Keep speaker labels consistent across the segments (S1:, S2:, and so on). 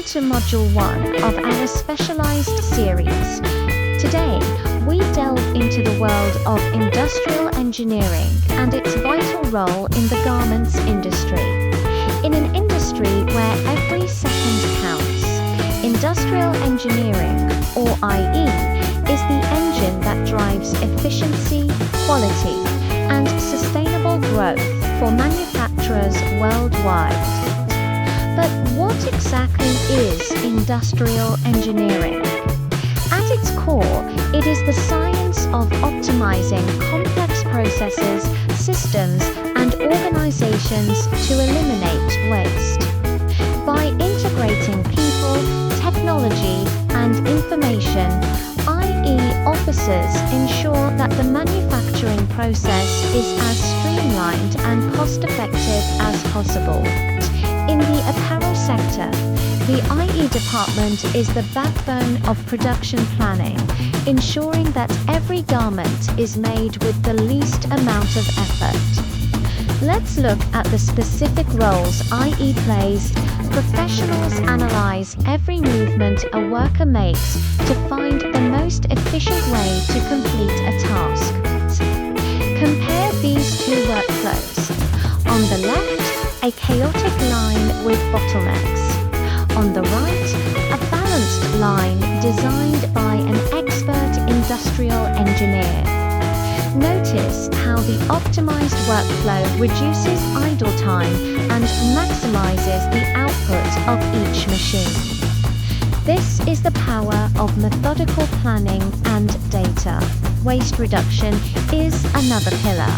S1: Welcome to Module 1 of our specialized series. Today, we delve into the world of industrial engineering and its vital role in the garments industry. In an industry where every second counts, industrial engineering, or IE, is the engine that drives efficiency, quality, and sustainable growth for manufacturers worldwide. But what exactly is industrial engineering? At its core, it is the science of optimizing complex processes, systems, and organizations to eliminate waste. By integrating people, technology, and information, IE officers ensure that the manufacturing process is as streamlined and cost-effective as possible. In the apparel sector, the IE department is the backbone of production planning, ensuring that every garment is made with the least amount of effort. Let's look at the specific roles IE plays. Professionals analyze every movement a worker makes to find the most efficient way to complete a task. Compare these two workflows. On the left, a chaotic line with bottlenecks. On the right, a balanced line designed by an expert industrial engineer. Notice how the optimized workflow reduces idle time and maximizes the output of each machine. This is the power of methodical planning and data. Waste reduction is another pillar.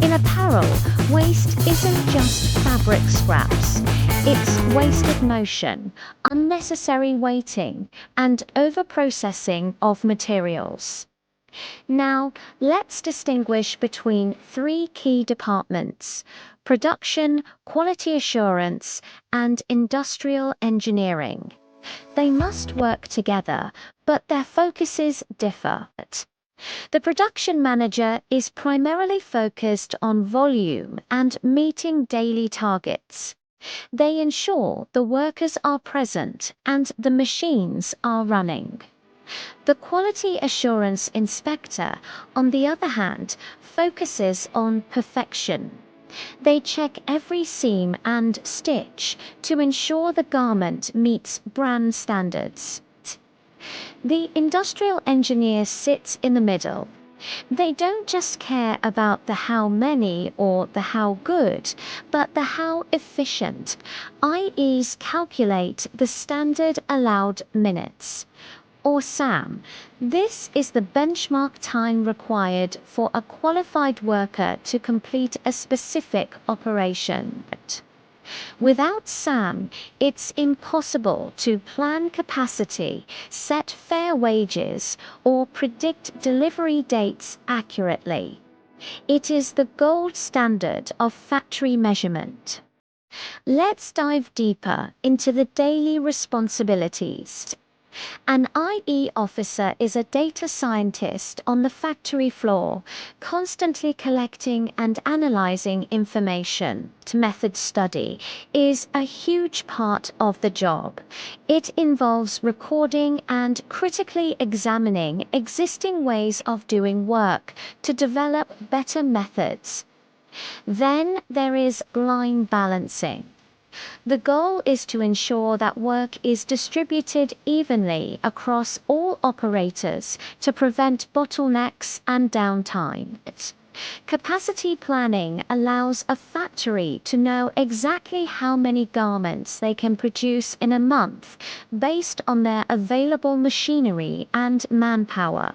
S1: In apparel, waste isn't just fabric scraps. It's wasted motion, unnecessary waiting, and overprocessing of materials. Now, let's distinguish between three key departments: production, quality assurance, and industrial engineering. They must work together, but their focuses differ. The production manager is primarily focused on volume and meeting daily targets. They ensure the workers are present and the machines are running. The quality assurance inspector, on the other hand, focuses on perfection. They check every seam and stitch to ensure the garment meets brand standards. The industrial engineer sits in the middle. They don't just care about the how many or the how good, but the how efficient. IEs calculate the standard allowed minutes, or SAM. This is the benchmark time required for a qualified worker to complete a specific operation. Without SAM, it's impossible to plan capacity, set fair wages, or predict delivery dates accurately. It is the gold standard of factory measurement. Let's dive deeper into the daily responsibilities. An IE officer is a data scientist on the factory floor, constantly collecting and analyzing information. Method study is a huge part of the job. It involves recording and critically examining existing ways of doing work to develop better methods. Then there is line balancing. The goal is to ensure that work is distributed evenly across all operators to prevent bottlenecks and downtime. Capacity planning allows a factory to know exactly how many garments they can produce in a month based on their available machinery and manpower.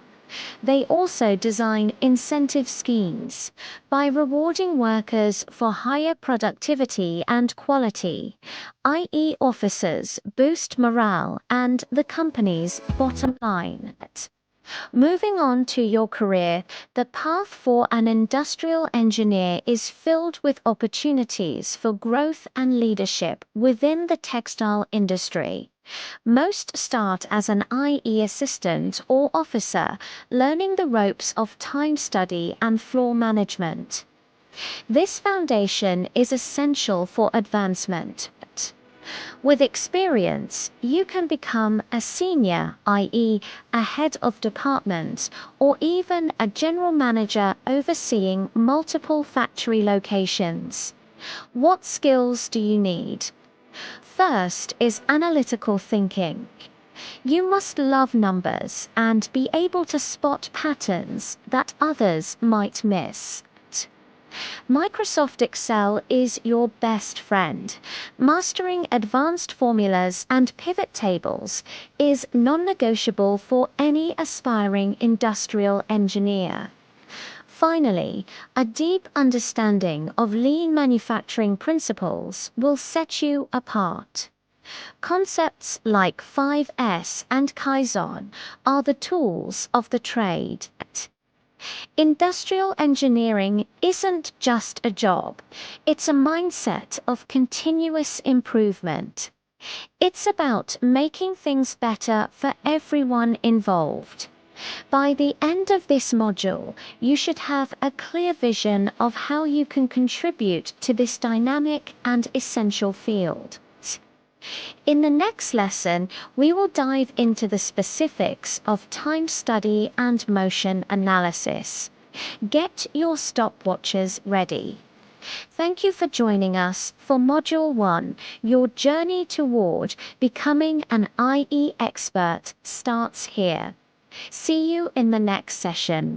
S1: They also design incentive schemes. By rewarding workers for higher productivity and quality, IE officers boost morale and the company's bottom line. Moving on to your career, the path for an industrial engineer is filled with opportunities for growth and leadership within the textile industry. Most start as an IE assistant or officer, learning the ropes of time study and floor management. This foundation is essential for advancement. With experience, you can become a senior, i.e., a head of department, or even a general manager overseeing multiple factory locations. What skills do you need? First is analytical thinking. You must love numbers and be able to spot patterns that others might miss. Microsoft Excel is your best friend. Mastering advanced formulas and pivot tables is non-negotiable for any aspiring industrial engineer. Finally, a deep understanding of lean manufacturing principles will set you apart. Concepts like 5S and Kaizen are the tools of the trade. Industrial engineering isn't just a job, it's a mindset of continuous improvement. It's about making things better for everyone involved. By the end of this module, you should have a clear vision of how you can contribute to this dynamic and essential field. In the next lesson, we will dive into the specifics of time study and motion analysis. Get your stopwatches ready. Thank you for joining us for Module 1. Your journey toward becoming an IE expert starts here. See you in the next session.